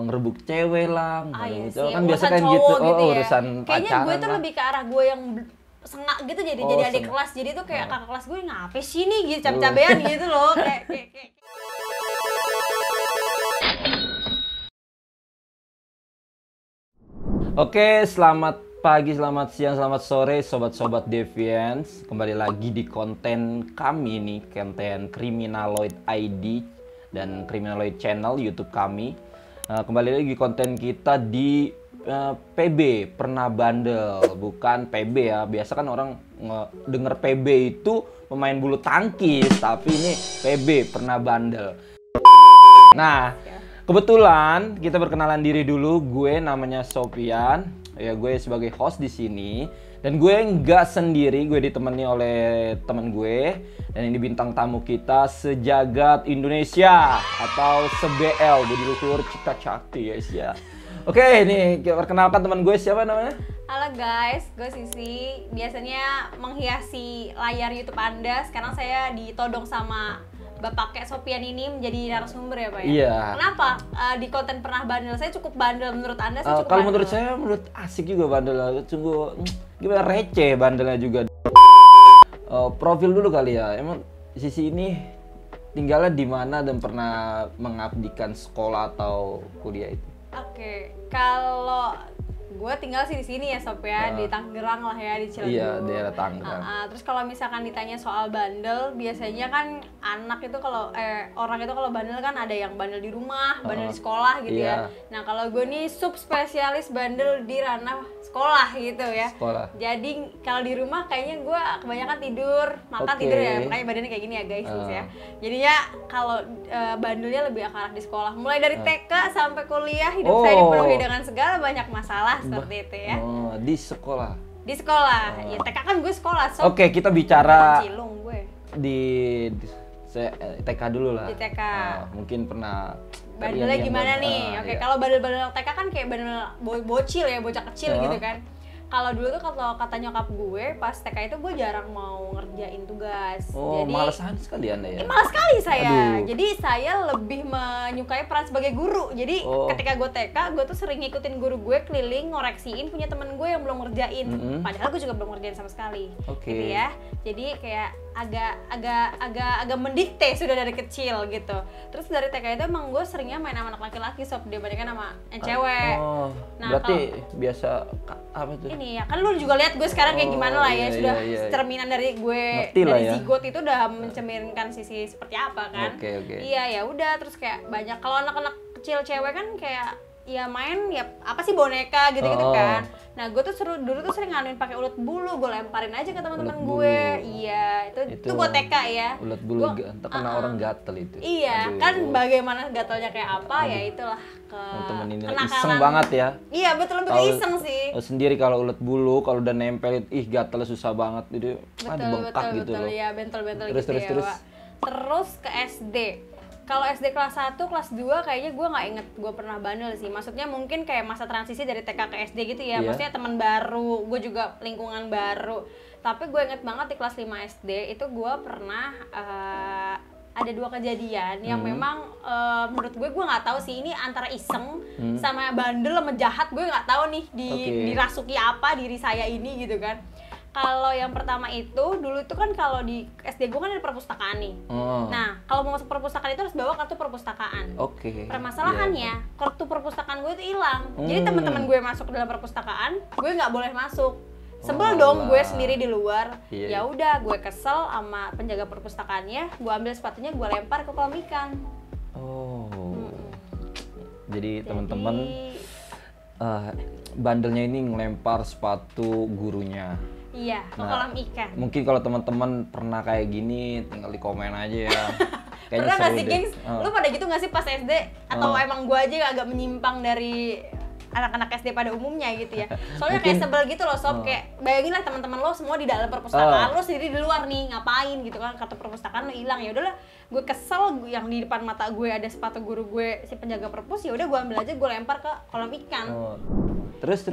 ngerebuk cewek lah, iya cowok sih, kan biasa urusan kan cowok gitu, gitu ya. urusan Kayaknya pacaran gue tuh lah. lebih ke arah gue yang sengak gitu jadi adik kelas, jadi tuh kayak kakak kelas gue ngapain sih nih gitu cabe-cabean gitu loh kayak. Oke, selamat pagi, selamat siang, selamat sore sobat-sobat Deviants. Kembali lagi di konten kami nih, konten Criminaloid ID dan Criminaloid Channel YouTube kami. Kembali lagi di konten kita di PB, pernah bandel, bukan PB ya. Biasa kan orang denger PB itu pemain bulu tangkis, tapi ini PB, pernah bandel. Nah, kebetulan kita berkenalan diri dulu. Gue namanya Sofian. Ya, gue sebagai host di sini. Dan gue nggak sendiri, gue ditemani oleh teman gue. Dan ini bintang tamu kita sejagat Indonesia atau se-BL, Budi Luhur Cipta Cakti guys ya. Oke, ini perkenalkan teman gue, siapa namanya? Halo guys, gue Sisi. Biasanya menghiasi layar YouTube Anda. Sekarang saya ditodong sama Bapak Kek Sofian ini menjadi narasumber ya Pak ya? Iya. Kenapa di konten pernah bandel? Saya cukup bandel menurut Anda, saya cukup kalau bandel. menurut saya, menurut asik juga bandel. Sungguh gimana, receh bandelnya juga. Profil dulu kali ya. Emang Sisi ini tinggalnya di mana dan pernah mengabdikan sekolah atau kuliah itu? Oke, kalau gue tinggal sih di sini ya Sob ya, di Tangerang lah ya, di Ciledug. Iya, daerah Tangerang. Terus kalau misalkan ditanya soal bandel, biasanya kan anak itu kalau orang itu kalau bandel kan ada yang bandel di rumah, bandel di sekolah gitu ya. Nah kalau gue nih subspesialis bandel di ranah sekolah gitu ya. Sekolah. Jadi kalau di rumah kayaknya gue kebanyakan tidur, makan tidur ya, makanya badannya kayak gini ya guys ya. Jadinya kalau bandelnya lebih ke arah di sekolah. Mulai dari TK sampai kuliah hidup saya dipenuhi dengan segala banyak masalah seperti itu ya. Di sekolah. Di sekolah. Ya TK kan gue sekolah. Oke, kita bicara Cilung gue. di TK dulu lah. Di TK. Mungkin pernah bandelnya gimana nih? Oke, kalau bandel-bandel TK kan kayak bandel bocil ya, bocah kecil gitu kan. Kalau dulu tuh kalau kata nyokap gue pas TK itu gue jarang mau ngerjain tugas. Jadi malasan sekali Anda ya? Malas sekali saya. Aduh. Jadi saya lebih menyukai peran sebagai guru. Jadi ketika gue TK, gue tuh sering ngikutin guru gue keliling ngoreksiin punya temen gue yang belum ngerjain. Padahal gue juga belum ngerjain sama sekali. Gitu ya. Jadi kayak agak mendikte sudah dari kecil gitu. Terus dari TK itu emang gue seringnya main sama anak laki-laki Sob, dibandingkan sama yang cewek. Nah, berarti biasa apa tuh? Ini ya, kan lu juga lihat gue sekarang kayak gimana lah ya, sudah cerminan dari gue dari zigot itu udah mencerminkan sisi seperti apa kan. Iya ya udah, terus kayak banyak kalau anak-anak kecil cewek kan kayak ya main ya apa sih boneka gitu-gitu kan. Nah gue tuh dulu tuh sering nganuin pakai ulet bulu, gue lemparin aja ke teman-teman gue. Iya, itu buat TK ya. Ulet bulu kena orang gatel itu. Iya, kan bagaimana gatelnya kayak apa ya itulah temen ini kenakalan. Iseng banget ya. Iya, betul lebih ke iseng sih. Sendiri kalau ulet bulu kalau udah nempel gatel susah banget jadi bengkak gitu loh. Iya, bentol-bentol terus, gitu terus. ya, Pak. Terus ke SD. Kalau SD kelas 1, kelas 2 kayaknya gue nggak inget gue pernah bandel sih. Maksudnya mungkin kayak masa transisi dari TK ke SD gitu ya. Maksudnya teman baru, gue juga lingkungan baru. Tapi gue inget banget di kelas 5 SD itu gue pernah ada 2 kejadian yang memang menurut gue nggak tahu sih ini antara iseng sama bandel sama jahat, gue nggak tahu nih dirasuki apa diri saya ini gitu kan. Kalau yang pertama itu, dulu itu kan kalau di SD gue kan ada perpustakaan nih. Nah, kalau mau masuk perpustakaan itu harus bawa kartu perpustakaan. Permasalahannya, kartu perpustakaan gue itu hilang. Jadi teman-teman gue masuk ke dalam perpustakaan, gue nggak boleh masuk. Sebel dong gue sendiri di luar. Ya udah, gue kesel sama penjaga perpustakaannya, gue ambil sepatunya, gue lempar ke kolam ikan. Jadi teman-teman bandelnya ini ngelempar sepatu gurunya. Iya, ke kolam ikan. Mungkin kalau teman-teman pernah kayak gini, tinggal di komen aja ya. Pernah nggak sih, gengs? Lu pada gitu nggak sih pas SD? Atau emang gue aja agak menyimpang dari anak-anak SD pada umumnya gitu ya? Soalnya kayak sebel gitu loh Sob, kayak bayangin lah teman-teman lo semua di dalam perpustakaan, lo sendiri di luar nih, ngapain gitu kan, kartu perpustakaan lo hilang. Ya udahlah, gue kesel yang di depan mata gue ada sepatu guru gue, si penjaga perpus, ya udah gue ambil aja, gue lempar ke kolam ikan. Terus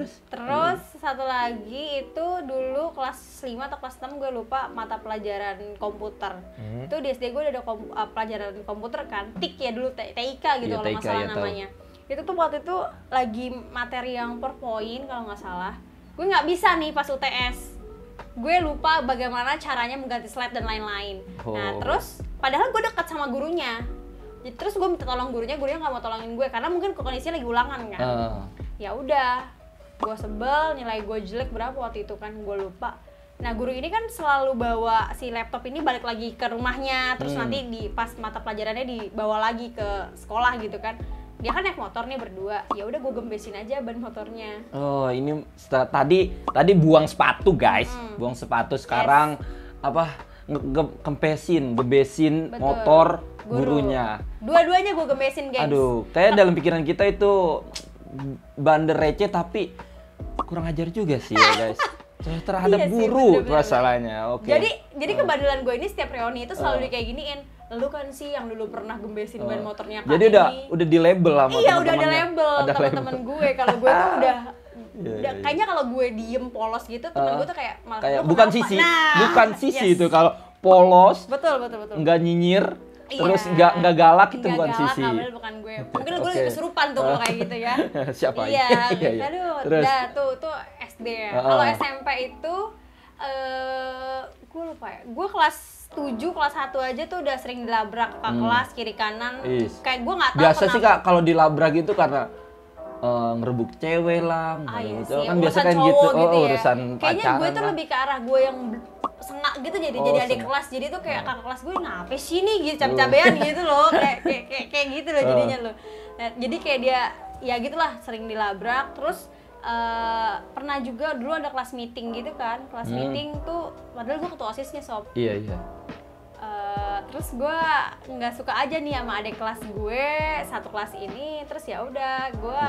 satu lagi itu dulu kelas 5 atau kelas 6 gue lupa, mata pelajaran komputer. Itu di SD gue udah ada pelajaran komputer kan, TIK ya dulu, TIK gitu kalau nggak salah namanya. Itu tuh waktu itu lagi materi yang PowerPoint kalau nggak salah. Gue nggak bisa nih pas UTS. Gue lupa bagaimana caranya mengganti slide dan lain-lain. Nah terus, padahal gue dekat sama gurunya. Jadi, terus gue minta tolong gurunya nggak mau tolongin gue karena mungkin kondisinya lagi ulangan kan. Ya udah, gue sebel, nilai gue jelek berapa waktu itu kan, gue lupa. Nah guru ini kan selalu bawa si laptop ini balik lagi ke rumahnya, terus nanti di pas mata pelajarannya dibawa lagi ke sekolah gitu kan. Dia kan naik motor nih berdua, ya udah gue gembesin aja ban motornya. Oh ini tadi buang sepatu guys, buang sepatu sekarang apa gebesin Betul. motor gurunya. Dua-duanya gue gembesin guys. Aduh, kayak dalam pikiran kita itu bandel receh tapi kurang ajar juga sih ya guys. Terhadap Iya sih, guru bener-bener. masalahnya. Oke. Jadi kebandelan gue ini setiap reuni itu selalu kayak giniin. Lu kan sih yang dulu pernah gembesin ban motornya Kak Jadi ini. udah di label sama Iya udah ada teman-temannya. label Ada teman-teman gue. Kalau gue tuh udah Iya. kayaknya kalau gue diem polos gitu temen gue tuh kayak malah Kayak "Lu bukan kenapa?" sisi, Nah, bukan sisi yes. itu kalau polos, Betul. nggak nyinyir, Iya. terus nggak galak itu Nggak bukan galak, sisi. nggak bener, bukan gue. Mungkin gue lagi Oke. kesurupan tuh kalau kayak gitu ya. Siapa? Iya. Iya. Aduh, Terus? udah tuh SD ya. Kalau SMP itu gue lupa ya. Gue kelas 7, kelas 1 aja tuh udah sering dilabrak kakak kelas kiri kanan. Is. Kayak gue nggak tahu Biasa sih kenapa. Kak kalau dilabrak itu karena ngerebut cewek lah, Iya gitu. sih, Kan biasa urusan kan cowok gitu, gitu ya. urusan Kayaknya pacaran gue tuh lah. lebih ke arah gue yang sengak gitu jadi adik sengak. kelas. Jadi tuh kayak kakak kelas gue ngapain sih nih gitu cabe-cabean gitu loh. Kayak gitu loh jadinya loh. Nah, jadi kayak dia ya gitulah sering dilabrak. Terus pernah juga dulu ada kelas meeting gitu kan. Kelas meeting tuh padahal gue ketua OSISnya sob. Iya. Terus gue nggak suka aja nih sama adik kelas gue satu kelas ini. Terus ya udah gue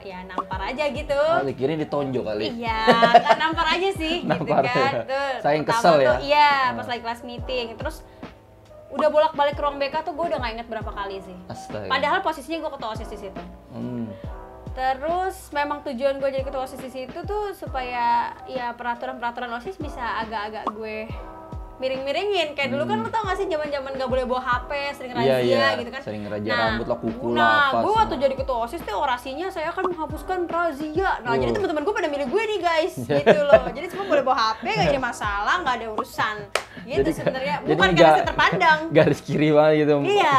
ya nampar aja gitu. Dikira ditonjok kali. Iya, nggak nampar aja sih gitu Nampar kan. ya. Tuh, Saking pertama kesel ya? tuh, iya, pas lagi kelas meeting. Terus udah bolak-balik ke ruang BK tuh gue udah nggak inget berapa kali sih. Astaga. Padahal posisinya gue ketua OSIS di situ. Terus memang tujuan gue jadi ketua OSIS di situ tuh supaya ya peraturan-peraturan OSIS bisa agak-agak gue miring-miringin. Kayak dulu kan lu tau gak sih zaman-zaman gak boleh bawa HP, sering razia Iya. gitu kan. Sering razia rambut lah, kuku lah, Nah, apa gue waktu semua. jadi ketua OSIS tuh orasinya saya akan menghapuskan razia. Nah, jadi Oh. teman-teman gue pada milih gue nih guys, gitu loh. Jadi semua boleh bawa HP, gak jadi masalah, gak ada urusan. Gitu sebenarnya, jadi bukan karena saya terpandang. Garis kiri banget gitu. Iya.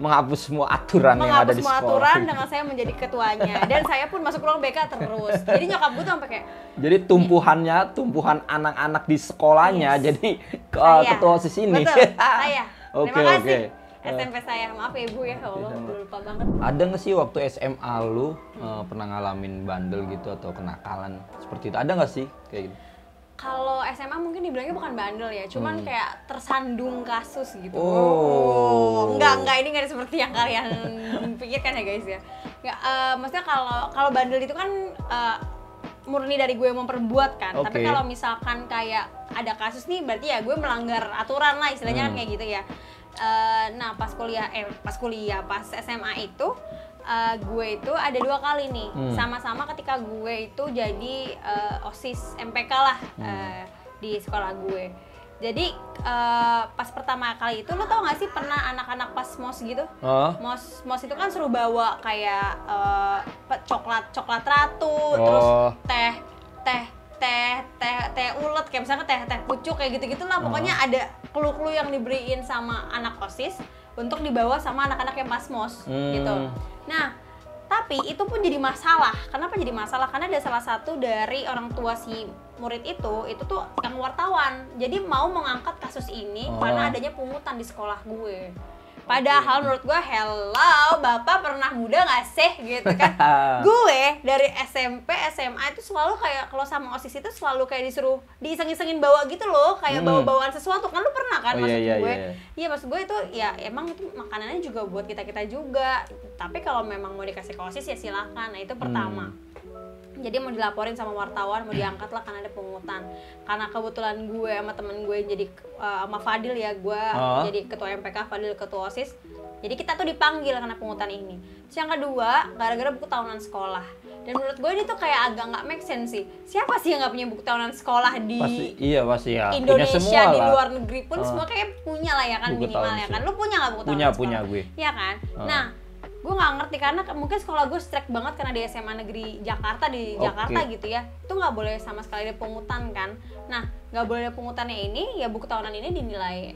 Menghapus semua aturan yang ada Menghapus di semua sekolah. aturan dengan saya menjadi ketuanya. Dan saya pun masuk ruang BK terus. Jadi nyokap gue tuh sampai kayak Jadi tumpuhan anak-anak di sekolahnya jadi saya. ketua OSIS ini. Betul, saya. Oke, Terima kasih. oke. SMP saya, maaf ya ibu ya, Allah gue lupa banget. Ada nggak sih waktu SMA lu pernah ngalamin bandel gitu atau kenakalan seperti itu? Ada nggak sih kayak gitu? Kalau SMA mungkin dibilangnya bukan bandel ya, cuman kayak tersandung kasus gitu. Oh. Enggak, ini nggak seperti yang kalian pikirkan ya guys ya. Nggak, maksudnya kalau bandel itu kan murni dari gue yang memperbuat kan. Oke. Tapi kalau misalkan kayak ada kasus nih, berarti ya gue melanggar aturan lah istilahnya kan kayak gitu ya. Nah pas pas SMA itu gue itu ada 2 kali nih sama-sama ketika gue itu jadi OSIS MPK lah di sekolah gue. Jadi pas pertama kali itu lo tau gak sih pernah anak-anak pas mos gitu? Mos itu kan suruh bawa kayak coklat ratu, terus teh ulet kayak misalnya teh pucuk kayak gitu-gitulah. Pokoknya ada clue-clue yang diberiin sama anak OSIS untuk dibawa sama anak-anak yang pas mos gitu. Nah, tapi itu pun jadi masalah. Kenapa jadi masalah? Karena ada salah satu dari orang tua si murid itu tuh yang wartawan. Jadi mau mengangkat kasus ini karena adanya pungutan di sekolah gue. Padahal menurut gue, hello, bapak pernah muda gak sih gitu kan. Gue dari SMP, SMA itu selalu kayak kalau sama OSIS itu selalu kayak disuruh diiseng-isengin bawa gitu loh. Kayak bawa-bawaan sesuatu, kan lu pernah kan maksud gue. Iya maksud gue itu ya emang itu makanannya juga buat kita-kita juga. Tapi kalau memang mau dikasih ke OSIS ya silahkan. Nah itu pertama. Jadi mau dilaporin sama wartawan, mau diangkat lah karena ada pungutan. Karena kebetulan gue sama temen gue jadi sama Fadil ya, gue jadi ketua MPK, Fadil ketua OSIS. Jadi kita tuh dipanggil karena pungutan ini. Terus yang kedua, gara-gara buku tahunan sekolah. Dan menurut gue ini tuh kayak agak nggak make sense sih. Siapa sih yang nggak punya buku tahunan sekolah di pasti ya. Indonesia, punya semua di lah. luar negeri pun semua kayak punya lah ya kan, Buku minimal tahun ya kan. Lu punya nggak buku tahunan sekolah? Punya gue. Iya kan? Nah, gue nggak ngerti karena mungkin sekolah gue strict banget karena di SMA negeri Jakarta Jakarta gitu ya, itu nggak boleh sama sekali ada pungutan kan. Nah nggak boleh ada pungutannya ini ya buku tahunan ini dinilai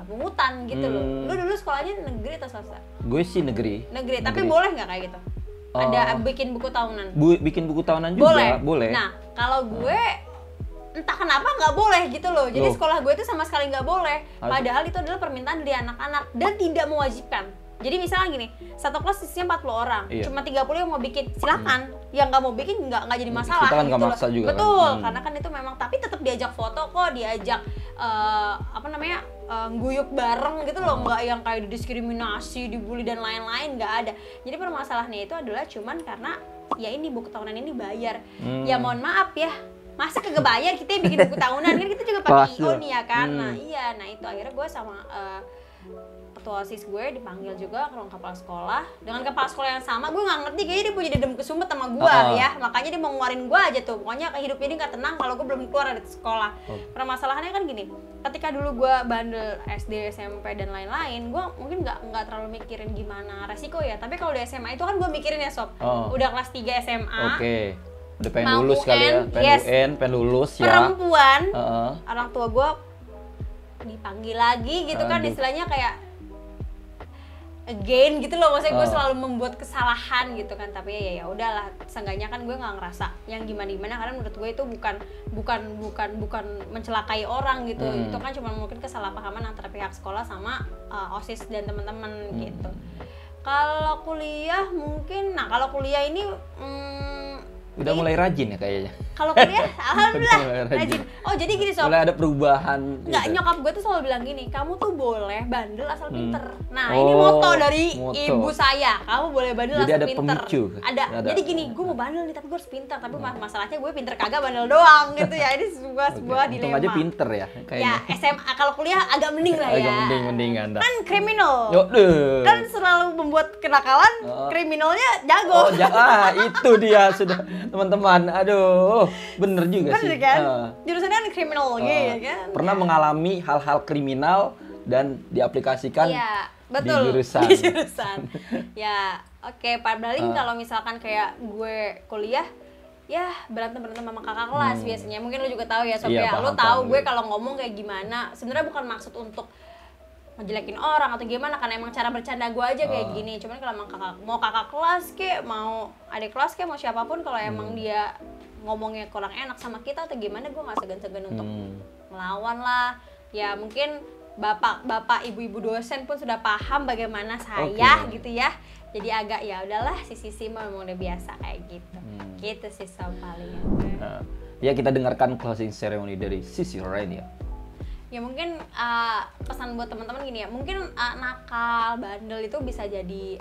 pungutan gitu loh. Lu dulu sekolahnya negeri atau swasta? Gue sih negeri. Tapi boleh nggak kayak gitu? Ada bikin buku tahunan? Bikin buku tahunan juga boleh. Nah kalau gue entah kenapa nggak boleh gitu loh. Jadi sekolah gue itu sama sekali nggak boleh. Padahal itu adalah permintaan dari anak-anak dan tidak mewajibkan. Jadi misalnya gini, satu kelas isinya 40 orang, cuma 30 yang mau bikin, silakan. Yang nggak mau bikin nggak jadi masalah. Kita kan gitu nggak maksa juga. Betul, kan? karena kan itu memang, tapi tetap diajak foto kok, diajak guyup bareng gitu loh, nggak yang kayak didiskriminasi, dibully dan lain-lain, nggak ada. Jadi permasalahannya itu adalah cuman karena ya ini buku tahunan ini bayar. Ya mohon maaf ya. Masa kagak bayar kita yang bikin buku tahunan kan kita juga pakai IO nih ya kan. Nah itu akhirnya gue sama ketua OSIS gue dipanggil juga ke ruang kepala sekolah dengan kepala sekolah yang sama. Gue nggak ngerti kayaknya dia punya dendam kesumet sama gue ya, makanya dia mau ngeluarin gue aja tuh. Pokoknya hidupnya dia nggak tenang kalau gue belum keluar dari sekolah. Permasalahannya kan gini, ketika dulu gue bandel SD, SMP dan lain-lain, gue mungkin nggak terlalu mikirin gimana resiko ya. Tapi kalau di SMA itu kan gue mikirin ya sob, udah kelas 3 SMA. Udah pengen lulus kali ya, pengen lulus ya. Perempuan, orang tua gue dipanggil lagi gitu kan, istilahnya kayak again gitu loh, maksudnya gue selalu membuat kesalahan gitu kan, tapi ya udahlah, seenggaknya kan gue nggak ngerasa yang gimana karena menurut gue itu bukan mencelakai orang gitu, itu kan cuma mungkin kesalahpahaman antara pihak sekolah sama OSIS dan teman-teman gitu. Kalau kuliah mungkin, kalau kuliah ini udah mulai rajin ya kayaknya. Kalau kuliah, alhamdulillah rajin. Oh jadi gini sob, mulai ada perubahan. Nggak, nyokap gue tuh selalu bilang gini, kamu tuh boleh bandel asal pinter. Nah ini moto dari ibu saya, kamu boleh bandel jadi asal ada pinter. Pemicu. Ada. Jadi gini, gue mau bandel nih tapi gue harus pinter. Tapi masalahnya gue pinter kagak, bandel doang gitu ya. Ini sebuah dilema. Untung aja pinter ya kayaknya. Ya SMA, kalau kuliah agak mending lah ya. Agak mending Anda. Kan kriminal. Kan selalu membuat kenakalan, kriminalnya jago. Itu dia sudah teman-teman. Aduh, bener juga sih. Bener kan? Jurusannya kan kriminal gitu kan. Pernah mengalami hal-hal kriminal dan diaplikasikan betul, di jurusan. Ya, oke. Paling kalau misalkan kayak gue kuliah, ya berantem sama kakak kelas biasanya. Mungkin lu juga tahu ya, Sob ya. Lu tahu gue kalau ngomong kayak gimana. Sebenarnya bukan maksud untuk ngejelekin orang atau gimana, karena emang cara bercanda gue aja kayak gini. Cuman kalau emang kakak kelas kek, mau adik kelas kek, mau siapapun, kalau emang dia ngomongnya kurang enak sama kita atau gimana, gue nggak segan-segan untuk melawan lah. Ya mungkin bapak ibu-ibu dosen pun sudah paham bagaimana saya gitu ya. Jadi agak ya udahlah, sisi memang udah biasa kayak gitu. Gitu sih Sob paling. Ya kita dengarkan closing ceremony dari Sisi Renia. Ya mungkin pesan buat teman-teman gini ya, mungkin nakal, bandel itu bisa jadi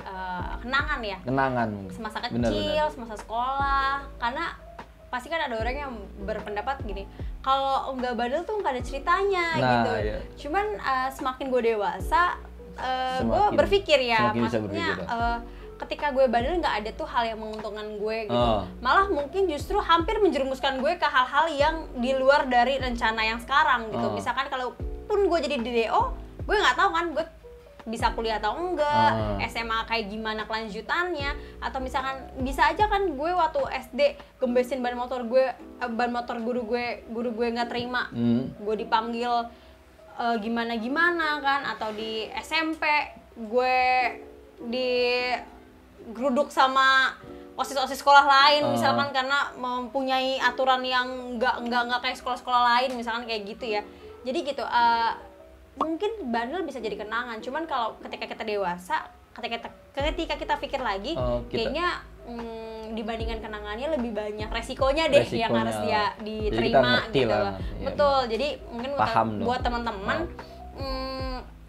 kenangan ya. Kenangan. Semasa kecil, semasa sekolah. Karena pasti kan ada orang yang berpendapat gini, kalau nggak bandel tuh nggak ada ceritanya gitu. Iya. Cuman semakin gue dewasa, gue berpikir ya, maksudnya ketika gue bandel nggak ada tuh hal yang menguntungkan gue gitu. Malah mungkin justru hampir menjerumuskan gue ke hal-hal yang di luar dari rencana yang sekarang gitu. Misalkan kalau pun gue jadi DO, gue nggak tahu kan gue bisa kuliah atau enggak, SMA kayak gimana kelanjutannya, atau misalkan bisa aja kan gue waktu SD gembesin ban motor guru gue nggak terima, gue dipanggil gimana kan, atau di SMP gue di geruduk sama osis sekolah lain misalkan karena mempunyai aturan yang nggak kayak sekolah-sekolah lain misalkan kayak gitu ya. Jadi gitu, mungkin bandel bisa jadi kenangan, cuman kalau ketika kita dewasa, ketika kita pikir lagi, kayaknya dibandingkan kenangannya lebih banyak resikonya deh yang harus dia diterima gitu loh. Betul, jadi mungkin buat teman-teman,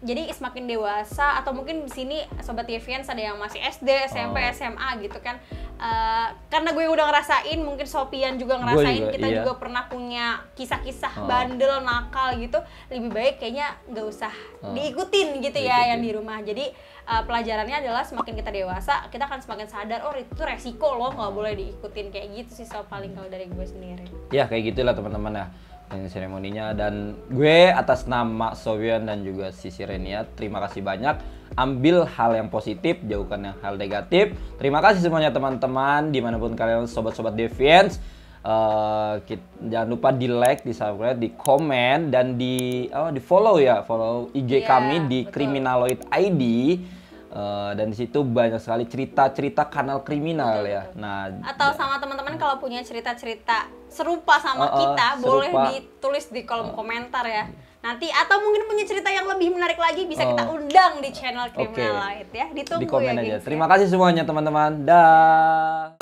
jadi semakin dewasa atau mungkin di sini sobat TVN ada yang masih SD, SMP, SMA gitu kan. Karena gue udah ngerasain, mungkin Sopian juga ngerasain, kita juga pernah punya kisah-kisah bandel, nakal gitu. Lebih baik kayaknya nggak usah diikutin gitu ya yang di rumah. Jadi pelajarannya adalah semakin kita dewasa, kita akan semakin sadar, oh itu resiko loh, nggak boleh diikutin kayak gitu sih Sob, paling kalau dari gue sendiri. Ya kayak gitulah teman-teman ya seremoninya, dan gue atas nama Sofian dan juga Sisi Renia terima kasih banyak ambil hal yang positif, jauhkan yang hal negatif. Terima kasih semuanya teman-teman, dimanapun kalian sobat-sobat Deviants. Jangan lupa di like, di subscribe, di komen, dan di follow ya, follow IG kami di betul. Criminaloid ID. Dan di situ banyak sekali cerita-cerita kanal kriminal ya. Nah, atau sama teman-teman kalau punya cerita-cerita serupa sama kita, boleh ditulis di kolom komentar ya. Nanti atau mungkin punya cerita yang lebih menarik lagi bisa kita undang di channel Criminaloid ya. Ditunggu di komen ya, aja. gengs, Terima kasih semuanya teman-teman. Dah.